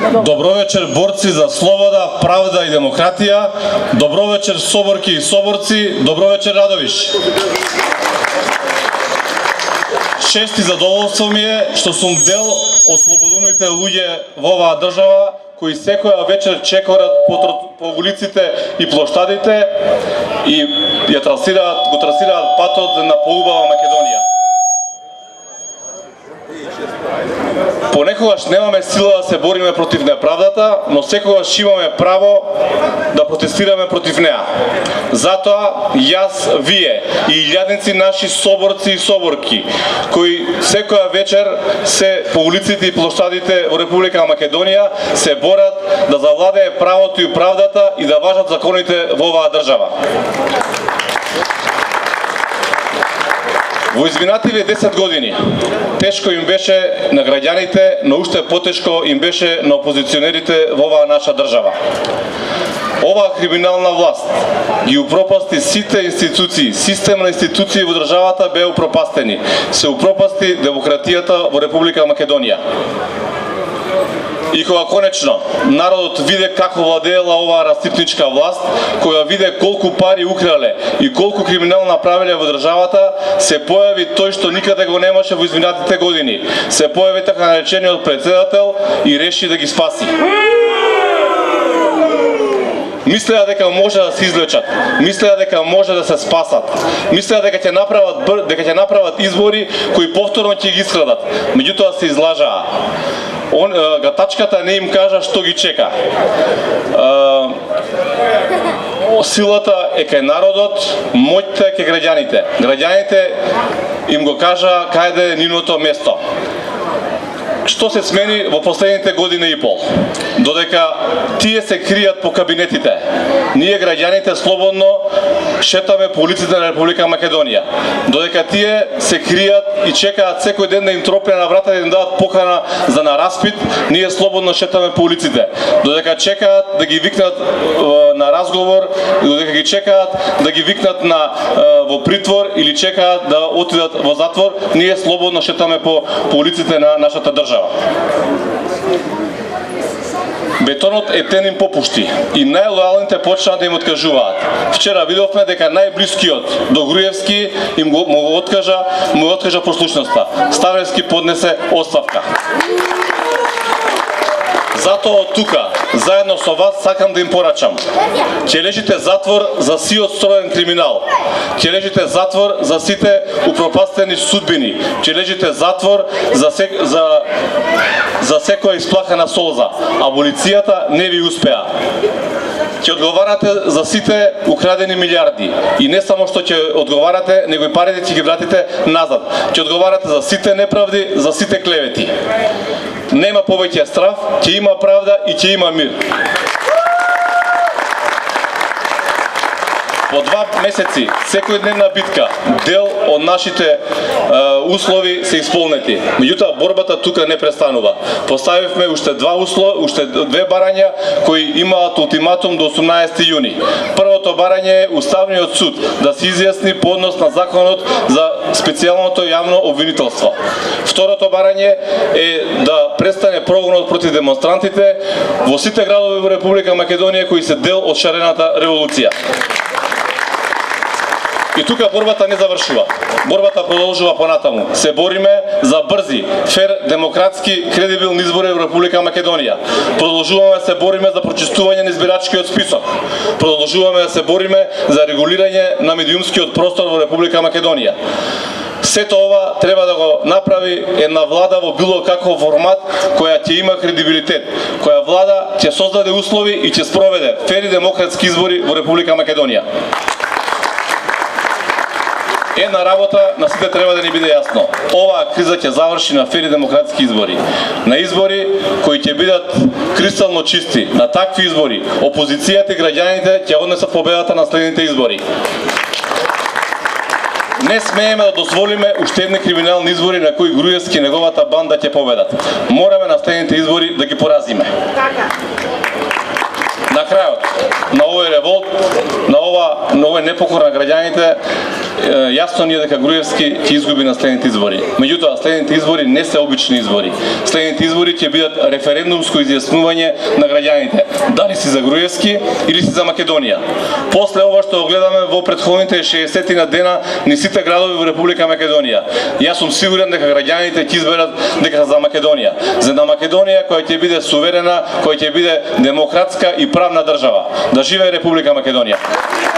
Добро вечер, борци за слобода, правда и демократија. Добро вечер, соборки и соборци. Добро вечер, Радовиш. Чест и задоволство ми е што сум дел од слободумните луѓе во оваа држава, кои секоја вечер чекорат по улиците и плоштадите и го трасираат патот на поубава Македонија. Понекогаш немаме сила да се бориме против неправдата, но секогаш имаме право да протестираме против неа. Затоа јас, вие и илјадници наши соборци и соборки, кои секоја вечер се по улиците и плоштадите во Република Македонија се борат да завладее правото и правдата и да важат законите во оваа држава. Во изминативе 10 години тешко им беше на граѓаните, но уште потешко им беше на опозиционерите во оваа наша држава. Оваа криминална власт ги упропасти сите институции, систем на институции во државата беа упропастени. Се упропасти демократијата во Република Македонија. И кога конечно народот виде како владеела оваа расципничка власт, која виде колку пари украле и колку криминал направиле во државата, се појави тој што никаде го немаше во изминатите години. Се појави така наречениот председател и реши да ги спаси. Мислеа дека може да се излечат, мислеа дека може да се спасат, мислеа дека ќе направат избори кои повторно ќе ги искрадат. Меѓутоа се излажаа. Гатачката не им кажа што ги чека. Силата е кај народот, моќта е кај граѓаните. Граѓаните им го кажа каде е нивното место. Што се смени во последните година и пол? Додека тие се кријат по кабинетите, ние граѓаните слободно шетаме по улиците на Република Македонија. Додека тие се кријат и чекаат секој ден да им тропне на врата да им дадат покана за на распит, ние слободно шетаме по улиците. Додека чекаат да ги викнат на разговор, додека ги чекаат да ги викнат во притвор или чекаат да отидат во затвор, ние слободно шетаме по улиците на нашата држава. Бетонот етен им попушти и најлојалните почнаа да им откажуваат. Вчера видовме дека најблискиот до Груевски му откажа послушноста. Ставевски поднесе оставка. Затоа од тука, заедно со вас, сакам да им порачам. Ќе лежите затвор за сиот строен криминал. Ќе лежите затвор за сите упропастени судбини. Ќе лежите затвор за секоја исплакана солза. Аболицијата не ви успеа. Ќе одговарате за сите украдени милиарди. И не само што ќе одговарате, него и парите ќе ги вратите назад. Ќе одговарате за сите неправди, за сите клевети. Нема повеќе страф, ќе има правда и ќе има мир. По 2 месеци, секојдневна битка, дел од нашите услови се исполнети. Меѓутоа, борбата тука не престанува. Поставивме уште 2 барања кои имаат ултиматум до 18 јуни. Првото барање е Уставниот суд да се изјасни по однос на законот за специјалното јавно обвинителство. Второто барање е да престане прогонот против демонстрантите во сите градови во Република Македонија кои се дел од шарената револуција. И тука борбата не завршува. Борбата продолжува понатаму. Се бориме за брзи, фер, демократски, кредибилни избори во Република Македонија. Продолжуваме да се бориме за прочистување на избирачкиот список. Продолжуваме да се бориме за регулирање на медиумскиот простор во Република Македонија. Сето ова треба да го направи една влада во било каков формат која ќе има кредибилитет, која влада ќе создаде услови и ќе спроведе фери демократски избори во Република Македонија. Една работа на сите треба да ни биде јасно. Оваа криза ќе заврши на фери демократски избори. На избори кои ќе бидат кристално чисти. На такви избори опозицијата и граѓаните ќе однесат победата на следните избори. Не смееме да дозволиме уште едни криминални избори на кои Груевски и неговата банда ќе победат. Мораме на следните избори да ги поразиме. На крајот на овој револт, на овој непокорна граѓанска граѓаните јасно ни е дека Груевски ќе изгуби на следните избори. Меѓутоа, следните избори не се обични избори. Следните избори ќе бидат референдумско изјаснување на граѓаните. Дали си за Груевски или си за Македонија. После ова што гледаме во претходните 60 на дена ни сите градови во Република Македонија. Јас сум сигурен дека граѓаните ќе изберат дека за Македонија. За една Македонија која ќе биде суверена, која ќе биде демократска и правна држава. Да живее Република Македонија.